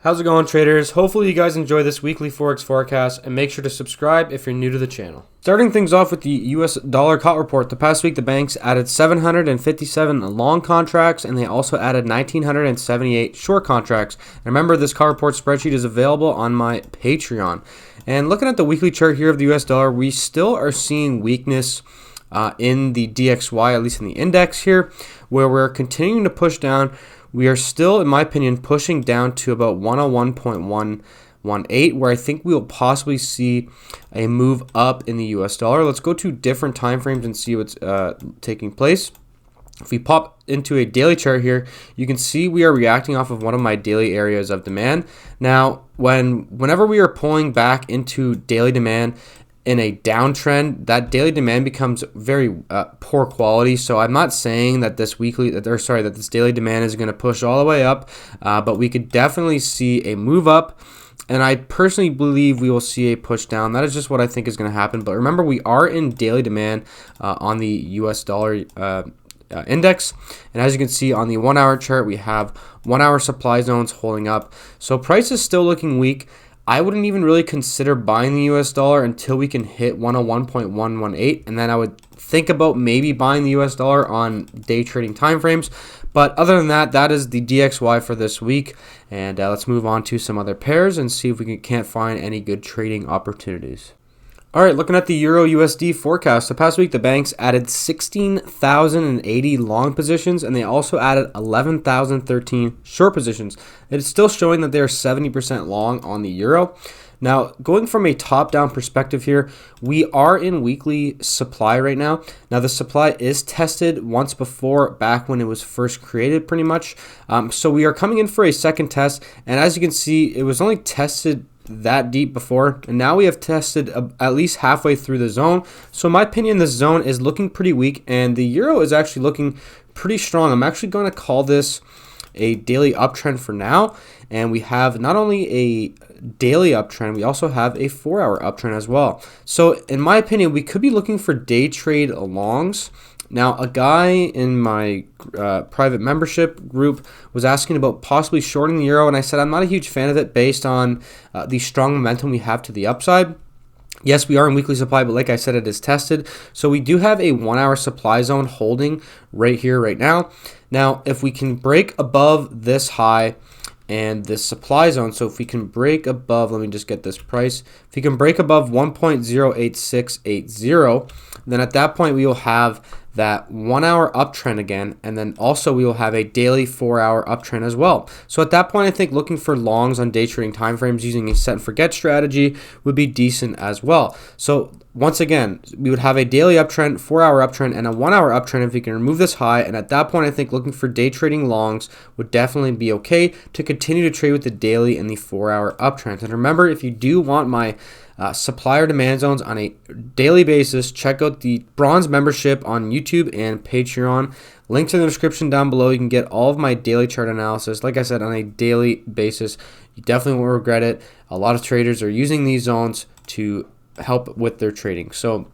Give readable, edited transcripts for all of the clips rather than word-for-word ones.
How's it going, traders? Hopefully you guys enjoy this weekly Forex forecast, and make sure to subscribe if you're new to the channel. Starting things off with the US dollar Cot Report, the past week the banks added 757 long contracts, and they also added 1,978 short contracts. And remember, this Cot Report spreadsheet is available on my Patreon. And looking at the weekly chart here of the US dollar, we still are seeing weakness in the DXY, at least in the index here, where we're continuing to push down. We are still, in my opinion, pushing down to about 101.118, where I think we will possibly see a move up in the US dollar. Let's go to different time frames and see what's taking place. If we pop into a daily chart here, you can see we are reacting off of one of my daily areas of demand. Now, whenever we are pulling back into daily demand in a downtrend, that daily demand becomes very poor quality. So I'm not saying that this this daily demand is going to push all the way up, but we could definitely see a move up. And I personally believe we will see a push down. That is just what I think is going to happen. But remember, we are in daily demand on the US dollar index. And as you can see on the 1 hour chart, we have 1 hour supply zones holding up. So price is still looking weak. I wouldn't even really consider buying the US dollar until we can hit 101.118, and then I would think about maybe buying the US dollar on day trading timeframes. But other than that, that is the DXY for this week. And let's move on to some other pairs and see if we can't find any good trading opportunities. All right, looking at the EURUSD forecast, the past week the banks added 16,080 long positions, and they also added 11,013 short positions. It's still showing that they are 70% long on the euro. Now, going from a top-down perspective here, we are in weekly supply right now. Now, the supply is tested once before, back when it was first created, pretty much. So we are coming in for a second test, and as you can see, it was only tested that deep before, and now we have tested at least halfway through the zone. So in my opinion, this zone is looking pretty weak, and the euro is actually looking pretty strong. I'm actually going to call this a daily uptrend for now, and we have not only a daily uptrend, we also have a 4 hour uptrend as well. So in my opinion, we could be looking for day trade longs. Now, a guy in my private membership group was asking about possibly shorting the euro, and I said I'm not a huge fan of it based on the strong momentum we have to the upside. Yes, we are in weekly supply, but like I said, it is tested. So we do have a 1 hour supply zone holding right here, right now. Now, if we can break above this high and this supply zone, so if we can break above, let me just get this price. If we can break above 1.08680, then at that point we will have that 1 hour uptrend again, and then also we will have a daily 4 hour uptrend as well. So at that point, I think looking for longs on day trading timeframes using a set and forget strategy would be decent as well. So once again, we would have a daily uptrend, 4 hour uptrend, and a 1 hour uptrend if we can remove this high. And at that point, I think looking for day trading longs would definitely be okay to continue to trade with the daily and the 4 hour uptrends. And remember, if you do want my supplier demand zones on a daily basis, check out the bronze membership on YouTube and Patreon. Links in the description down below. You can get all of my daily chart analysis, like I said, on a daily basis. You definitely won't regret it. A lot of traders are using these zones to help with their trading. So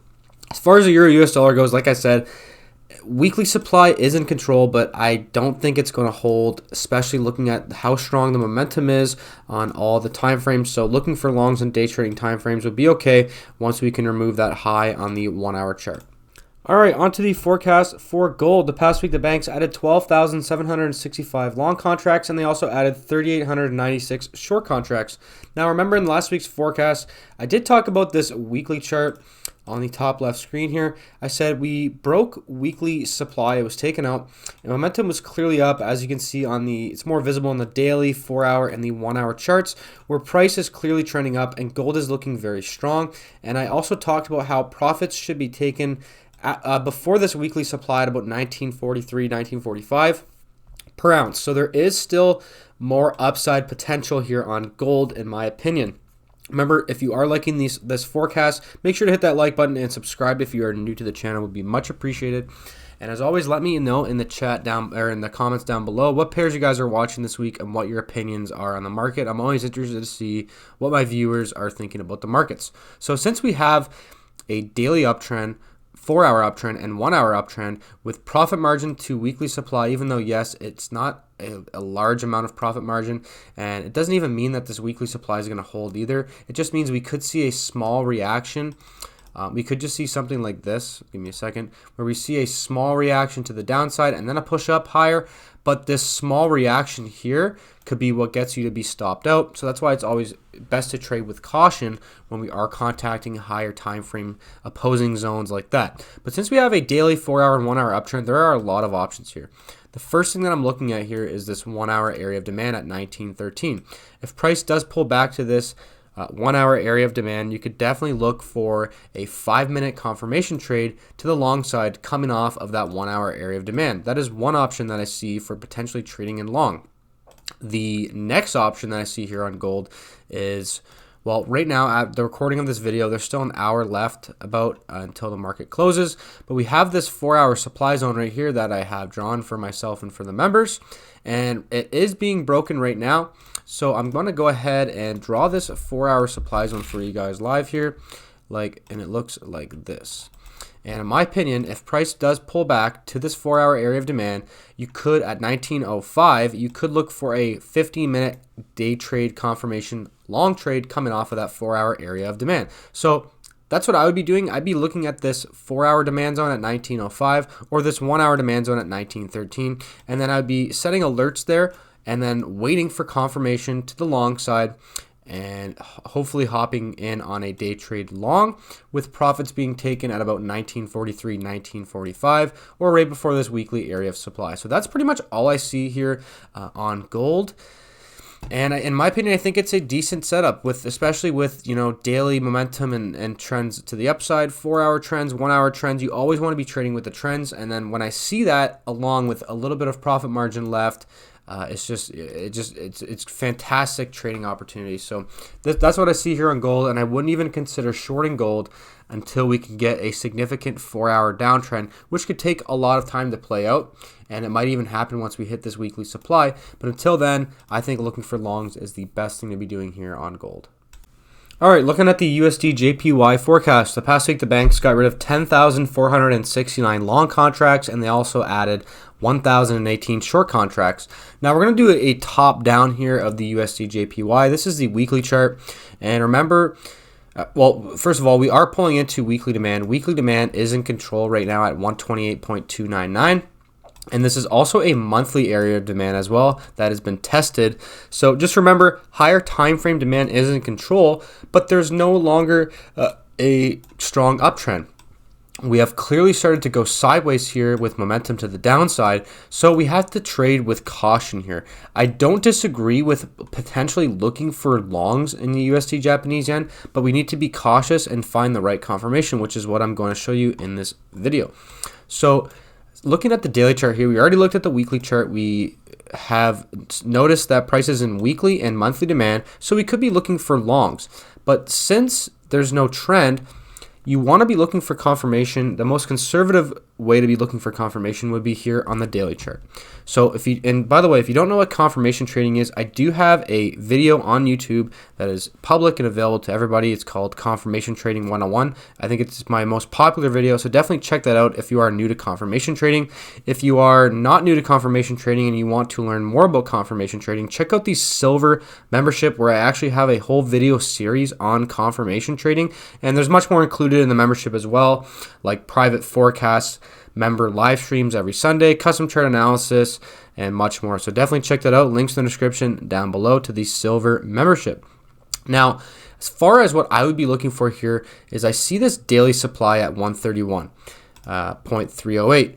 as far as the euro US dollar goes, like I said, weekly supply is in control, but I don't think it's going to hold, especially looking at how strong the momentum is on all the time frames. So looking for longs and day trading time frames would be okay once we can remove that high on the 1 hour chart. All right, on to the forecast for gold. The past week, the banks added 12,765 long contracts, and they also added 3,896 short contracts. Now, remember in last week's forecast, I did talk about this weekly chart on the top left screen here. I said we broke weekly supply. It was taken out, and momentum was clearly up, as you can see on it's more visible on the daily, 4 hour, and the 1 hour charts, where price is clearly trending up and gold is looking very strong. And I also talked about how profits should be taken before this weekly supply at about 1943, 1945 per ounce. So there is still more upside potential here on gold, in my opinion. Remember, if you are liking this forecast, make sure to hit that like button and subscribe if you are new to the channel. It would be much appreciated. And as always, let me know in the chat in the comments down below what pairs you guys are watching this week and what your opinions are on the market. I'm always interested to see what my viewers are thinking about the markets. So since we have a daily uptrend, 4-hour uptrend and 1-hour uptrend with profit margin to weekly supply, even though yes, it's not a large amount of profit margin, and it doesn't even mean that this weekly supply is going to hold either. It just means we could see a small reaction. We could just see something like this, give me a second, where we see a small reaction to the downside and then a push up higher. But this small reaction here could be what gets you to be stopped out. So that's why it's always best to trade with caution when we are contacting higher time frame opposing zones like that. But since we have a daily 4-hour and 1-hour uptrend, there are a lot of options here. The first thing that I'm looking at here is this 1-hour area of demand at 1913. If price does pull back to this 1-hour area of demand, you could definitely look for a 5-minute confirmation trade to the long side coming off of that 1-hour area of demand. That is one option that I see for potentially trading in long. The next option that I see here on gold is, well, right now at the recording of this video, there's still an hour left about until the market closes, but we have this 4-hour supply zone right here that I have drawn for myself and for the members, and it is being broken right now. So I'm going to go ahead and draw this 4-hour supply zone for you guys live here, and it looks like this. And in my opinion, if price does pull back to this 4-hour area of demand, you could, at 1905, you could look for a 15-minute day trade confirmation long trade coming off of that 4-hour area of demand. So that's what I would be doing. I'd be looking at this 4-hour demand zone at 1905 or this 1-hour demand zone at 1913, and then I'd be setting alerts there and then waiting for confirmation to the long side and hopefully hopping in on a day trade long with profits being taken at about 1943, 1945, or right before this weekly area of supply. So that's pretty much all I see here on gold. And in my opinion, I think it's a decent setup, especially with daily momentum and trends to the upside, 4-hour trends, 1-hour trends. You always want to be trading with the trends. And then when I see that along with a little bit of profit margin left, it's fantastic trading opportunity. So that's what I see here on gold, and I wouldn't even consider shorting gold until we can get a significant 4-hour downtrend, which could take a lot of time to play out, and it might even happen once we hit this weekly supply. But until then, I think looking for longs is the best thing to be doing here on gold. All right, looking at the USDJPY forecast, the past week the banks got rid of 10,469 long contracts, and they also added 1,018 short contracts. Now we're going to do a top down here of the USDJPY. This is the weekly chart, and remember, well, first of all, we are pulling into weekly demand. Weekly demand is in control right now at 128.299. And this is also a monthly area of demand as well that has been tested. So just remember, higher time frame demand is in control, but there's no longer a strong uptrend. We have clearly started to go sideways here with momentum to the downside, so we have to trade with caution here. I don't disagree with potentially looking for longs in the USD Japanese yen, but we need to be cautious and find the right confirmation, which is what I'm going to show you in this video. So looking at the daily chart here, we already looked at the weekly chart. We have noticed that prices in weekly and monthly demand, so we could be looking for longs. But since there's no trend, you want to be looking for confirmation. The most conservative way to be looking for confirmation would be here on the daily chart. So and by the way, if you don't know what confirmation trading is, I do have a video on YouTube that is public and available to everybody. It's called Confirmation Trading 101. I think it's my most popular video, so definitely check that out if you are new to confirmation trading. If you are not new to confirmation trading and you want to learn more about confirmation trading, check out the Silver membership, where I actually have a whole video series on confirmation trading, and there's much more included in the membership as well, like private forecasts, member live streams every Sunday, custom chart analysis, and much more. So definitely check that out. Links in the description down below to the Silver membership. Now, as far as what I would be looking for here is I see this daily supply at 131.308.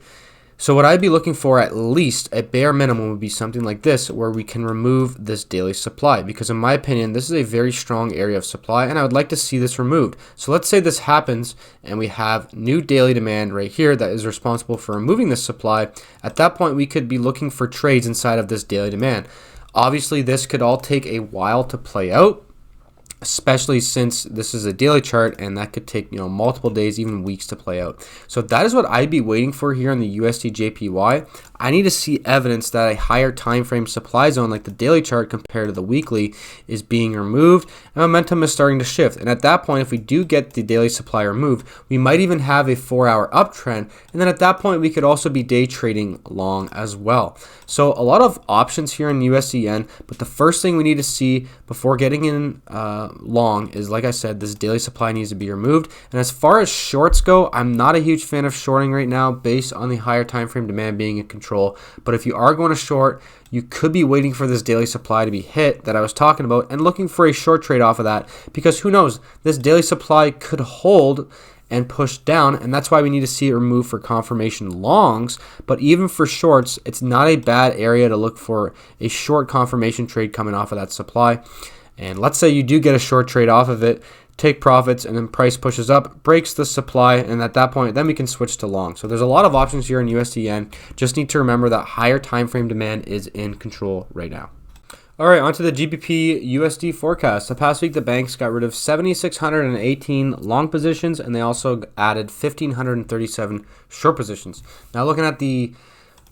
So what I'd be looking for, at least a bare minimum, would be something like this, where we can remove this daily supply, because in my opinion, this is a very strong area of supply, and I would like to see this removed. So let's say this happens and we have new daily demand right here that is responsible for removing this supply. At that point, we could be looking for trades inside of this daily demand. Obviously, this could all take a while to play out, especially since this is a daily chart, and that could take multiple days, even weeks to play out. So that is what I'd be waiting for here on the USDJPY. I need to see evidence that a higher time frame supply zone like the daily chart compared to the weekly is being removed and momentum is starting to shift. And at that point, if we do get the daily supply removed, we might even have a 4-hour uptrend. And then at that point, we could also be day trading long as well. So a lot of options here in USDN, but the first thing we need to see before getting in long is, like I said, this daily supply needs to be removed. And as far as shorts go, I'm not a huge fan of shorting right now based on the higher time frame demand being in control. But if you are going to short, you could be waiting for this daily supply to be hit that I was talking about and looking for a short trade off of that, because who knows, this daily supply could hold and push down, and that's why we need to see it removed for confirmation longs. But even for shorts, it's not a bad area to look for a short confirmation trade coming off of that supply. And let's say you do get a short trade off of it, take profits, and then price pushes up, breaks the supply, and at that point, then we can switch to long. So there's a lot of options here in USDN. Just need to remember that higher time frame demand is in control right now. All right, onto the GBPUSD forecast. The past week, the banks got rid of 7,618 long positions, and they also added 1,537 short positions. Now, looking at the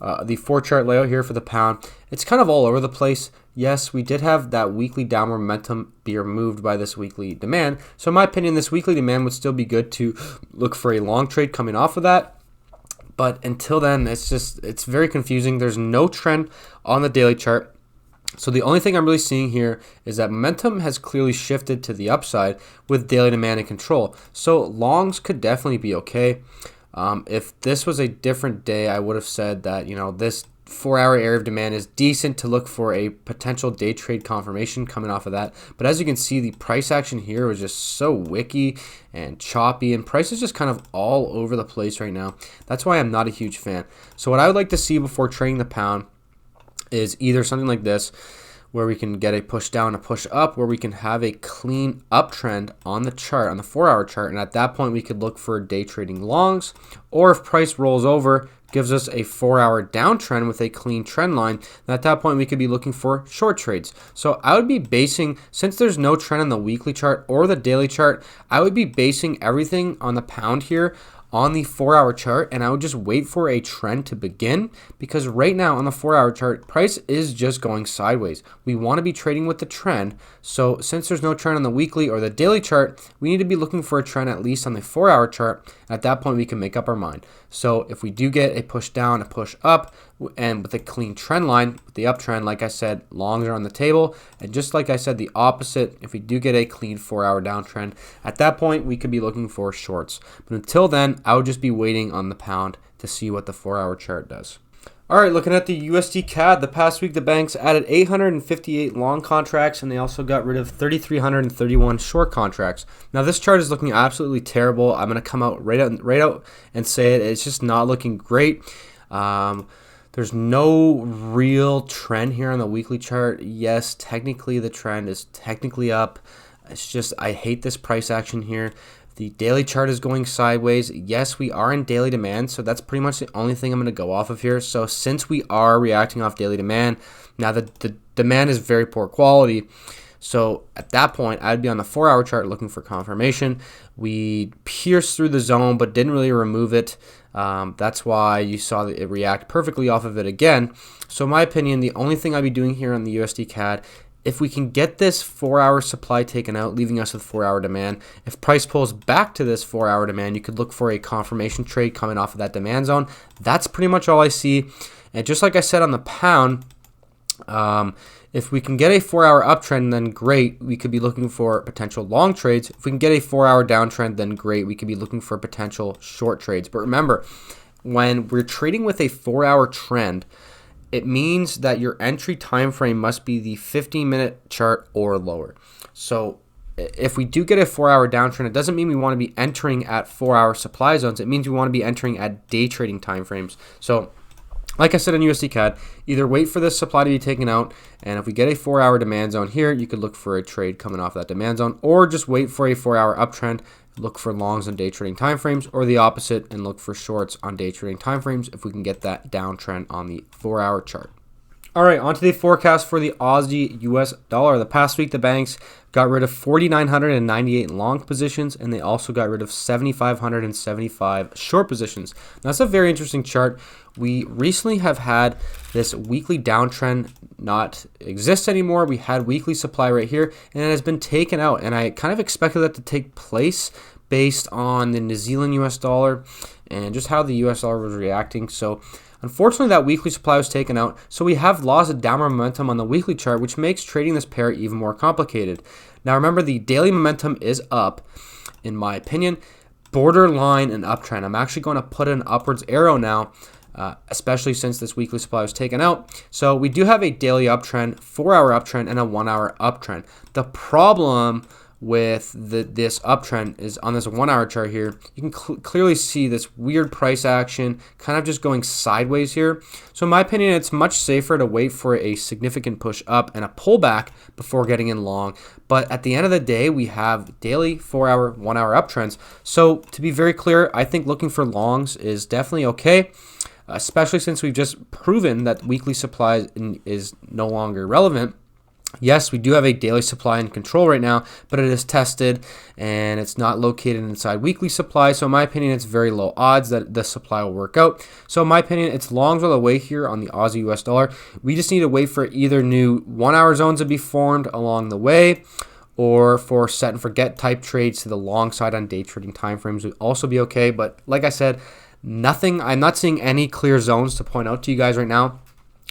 4-chart layout here for the pound, it's kind of all over the place. Yes, we did have that weekly downward momentum be removed by this weekly demand. So in my opinion, this weekly demand would still be good to look for a long trade coming off of that. But until then, it's very confusing. There's no trend on the daily chart. So the only thing I'm really seeing here is that momentum has clearly shifted to the upside with daily demand in control. So longs could definitely be okay. If this was a different day, I would have said that, this 4-hour area of demand is decent to look for a potential day trade confirmation coming off of that. But as you can see, the price action here was just so wicky and choppy, and price is just kind of all over the place right now. That's why I'm not a huge fan. So what I would like to see before trading the pound is either something like this, where we can get a push down, a push up, where we can have a clean uptrend on the chart, on the 4-hour chart, and at that point we could look for day trading longs, or if price rolls over, gives us a 4-hour downtrend with a clean trend line, and at that point we could be looking for short trades. So I would be basing, since there's no trend on the weekly chart or the daily chart, I would be basing everything on the pound here on the 4-hour chart, and I would just wait for a trend to begin, because right now on the 4-hour chart, price is just going sideways. We want to be trading with the trend. So since there's no trend on the weekly or the daily chart, we need to be looking for a trend at least on the 4-hour chart. At that point, we can make up our mind. So if we do get a push down, a push up, and with a clean trend line, with the uptrend, like I said, longs are on the table. And just like I said, the opposite, if we do get a clean 4-hour downtrend, at that point, we could be looking for shorts. But until then, I would just be waiting on the pound to see what the 4-hour chart does. All right, looking at the USDCAD, the past week the banks added 858 long contracts, and they also got rid of 3,331 short contracts. Now this chart is looking absolutely terrible. I'm going to come out right out and say it. It's just not looking great. There's no real trend here on the weekly chart. Yes, technically the trend is technically up. It's just I hate this price action here. The daily chart is going sideways. Yes, we are in daily demand, so that's pretty much the only thing I'm going to go off of here. So since we are reacting off daily demand, now the demand is very poor quality. So at that point, I'd be on the 4-hour chart looking for confirmation. We pierced through the zone, but didn't really remove it. That's why you saw it react perfectly off of it again. So in my opinion, the only thing I'd be doing here on the USDCAD, if we can get this 4-hour supply taken out, leaving us with 4-hour demand, if price pulls back to this 4-hour demand, you could look for a confirmation trade coming off of that demand zone. That's pretty much all I see. And just like I said on the pound, if we can get a 4-hour uptrend, then great. We could be looking for potential long trades. If we can get a 4-hour downtrend, then great. We could be looking for potential short trades. But remember, when we're trading with a 4-hour trend, it means that your entry time frame must be the 15-minute chart or lower. So if we do get a 4-hour downtrend, it doesn't mean we want to be entering at 4-hour supply zones. It means we want to be entering at day trading time frames. So like I said in USDCAD, either wait for this supply to be taken out, and if we get a 4-hour demand zone here, you could look for a trade coming off that demand zone, or just wait for a 4-hour uptrend, look for longs on day trading timeframes, or the opposite and look for shorts on day trading timeframes if we can get that downtrend on the 4-hour chart. All right, on to the forecast for the Aussie US dollar. The past week, the banks got rid of 4,998 long positions, and they also got rid of 7,575 short positions. Now, that's a very interesting chart. We recently have had this weekly downtrend not exist anymore. We had weekly supply right here, and it has been taken out, and I kind of expected that to take place based on the New Zealand US dollar and just how the US dollar was reacting. So unfortunately, that weekly supply was taken out, so we have lost a downward momentum on the weekly chart, which makes trading this pair even more complicated. Now remember, the daily momentum is up, in my opinion, borderline an uptrend. I'm actually going to put an upwards arrow now, especially since this weekly supply was taken out. So we do have a daily uptrend, 4-hour uptrend, and a 1-hour uptrend. The problem with this uptrend is on this 1-hour chart here, you can clearly see this weird price action kind of just going sideways here. So in my opinion, it's much safer to wait for a significant push up and a pullback before getting in long. But at the end of the day, we have daily, 4-hour, 1-hour uptrends. So to be very clear, I think looking for longs is definitely okay, especially since we've just proven that weekly supply is no longer relevant. Yes, we do have a daily supply in control right now, but it is tested and it's not located inside weekly supply. So in my opinion, it's very low odds that the supply will work out. So in my opinion, it's longs all the way here on the Aussie US dollar. We just need to wait for either new 1-hour zones to be formed along the way, or for set and forget type trades to the long side on day trading timeframes would also be okay. But like I said, I'm not seeing any clear zones to point out to you guys right now.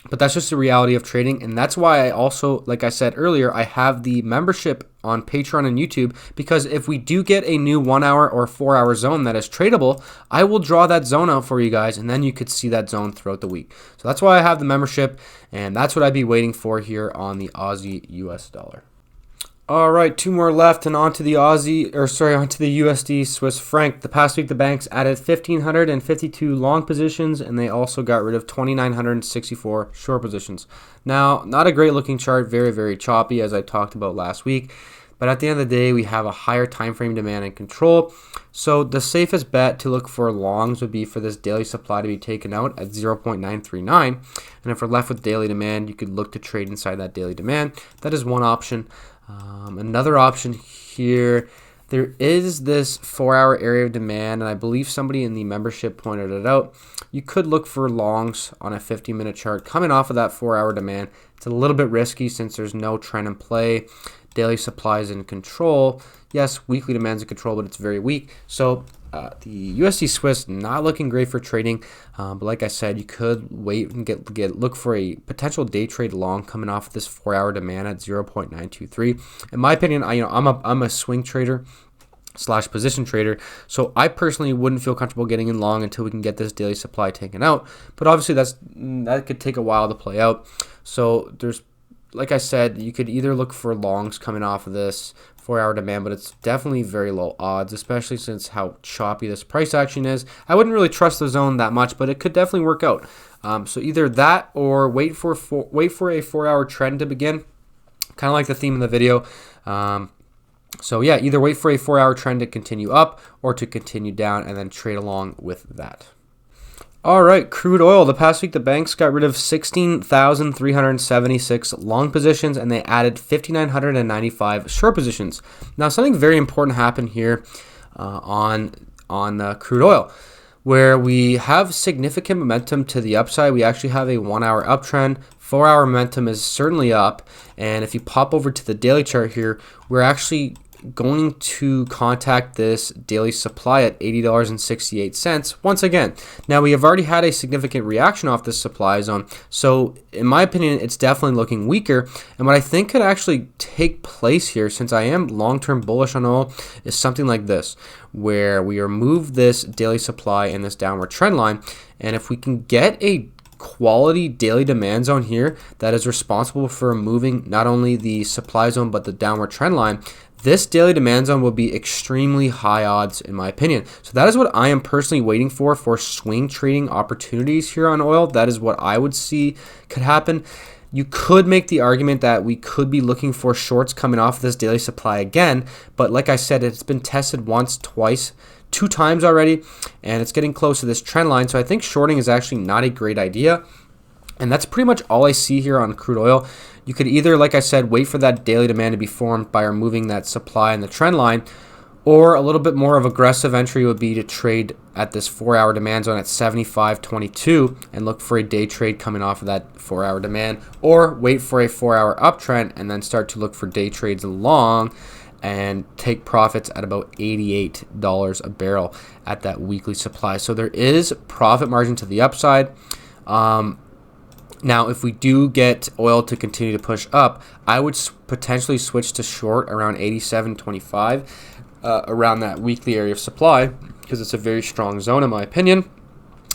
But that's just the reality of trading, and that's why I also, like I said earlier, I have the membership on Patreon and YouTube, because if we do get a new 1-hour or 4-hour zone that is tradable, I will draw that zone out for you guys, and then you could see that zone throughout the week. So that's why I have the membership, and that's what I'd be waiting for here on the Aussie US dollar. All right, 2 more left, and onto the onto the USD Swiss franc. The past week, the banks added 1,552 long positions, and they also got rid of 2,964 short positions. Now, not a great looking chart, very, very choppy, as I talked about last week. But at the end of the day, we have a higher time frame demand and control. So the safest bet to look for longs would be for this daily supply to be taken out at 0.939. And if we're left with daily demand, you could look to trade inside that daily demand. That is one option. Another option here, there is this 4-hour area of demand, and I believe somebody in the membership pointed it out. You could look for longs on a 50-minute chart coming off of that 4-hour demand. It's a little bit risky since there's no trend in play. Daily supply is in control. Yes, weekly demand is in control, but it's very weak. So the USD Swiss not looking great for trading, but like I said, you could wait and look for a potential day trade long coming off this 4-hour demand at 0.923. In my opinion, I'm a swing trader / position trader, so I personally wouldn't feel comfortable getting in long until we can get this daily supply taken out. But obviously, that could take a while to play out. So there's, like I said, you could either look for longs coming off of this 4-hour demand, but it's definitely very low odds, especially since how choppy this price action is. I wouldn't really trust the zone that much, but it could definitely work out. So either that or wait for a 4-hour trend to begin, kind of like the theme of the video. So yeah, either wait for a 4-hour trend to continue up or to continue down and then trade along with that. All right, crude oil. The past week, the banks got rid of 16,376 long positions, and they added 5,995 short positions. Now, something very important happened here on crude oil, where we have significant momentum to the upside. We actually have a 1-hour uptrend. 4-hour momentum is certainly up, and if you pop over to the daily chart here, we're actually going to contact this daily supply at $80.68 once again. Now, we have already had a significant reaction off this supply zone, so in my opinion, it's definitely looking weaker. And what I think could actually take place here, since I am long-term bullish on oil, is something like this, where we remove this daily supply and this downward trend line, and if we can get a quality daily demand zone here that is responsible for removing not only the supply zone but the downward trend line, this daily demand zone will be extremely high odds in my opinion. So that is what I am personally waiting for swing trading opportunities here on oil. That is what I would see could happen. You could make the argument that we could be looking for shorts coming off this daily supply again, but like I said, it's been tested once, twice, 2 times already, and it's getting close to this trend line. So I think shorting is actually not a great idea. And that's pretty much all I see here on crude oil. You could either, like I said, wait for that daily demand to be formed by removing that supply in the trend line, or a little bit more of aggressive entry would be to trade at this 4-hour demand zone at 75.22 and look for a day trade coming off of that 4-hour demand, or wait for a 4-hour uptrend and then start to look for day trades long and take profits at about $88 a barrel at that weekly supply. So there is profit margin to the upside. Now, if we do get oil to continue to push up, I would potentially switch to short around 87.25, around that weekly area of supply, because it's a very strong zone in my opinion.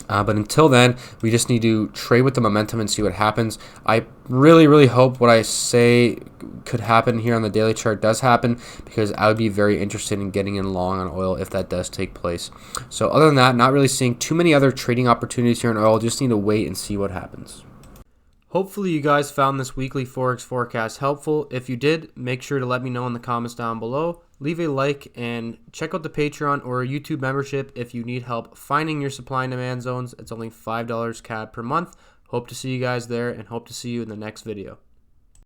But until then, we just need to trade with the momentum and see what happens. I really, really hope what I say could happen here on the daily chart does happen, because I would be very interested in getting in long on oil if that does take place. So other than that, not really seeing too many other trading opportunities here in oil. Just need to wait and see what happens. Hopefully you guys found this weekly Forex forecast helpful. If you did, make sure to let me know in the comments down below. Leave a like and check out the Patreon or YouTube membership if you need help finding your supply and demand zones. It's only $5 CAD per month. Hope to see you guys there and hope to see you in the next video.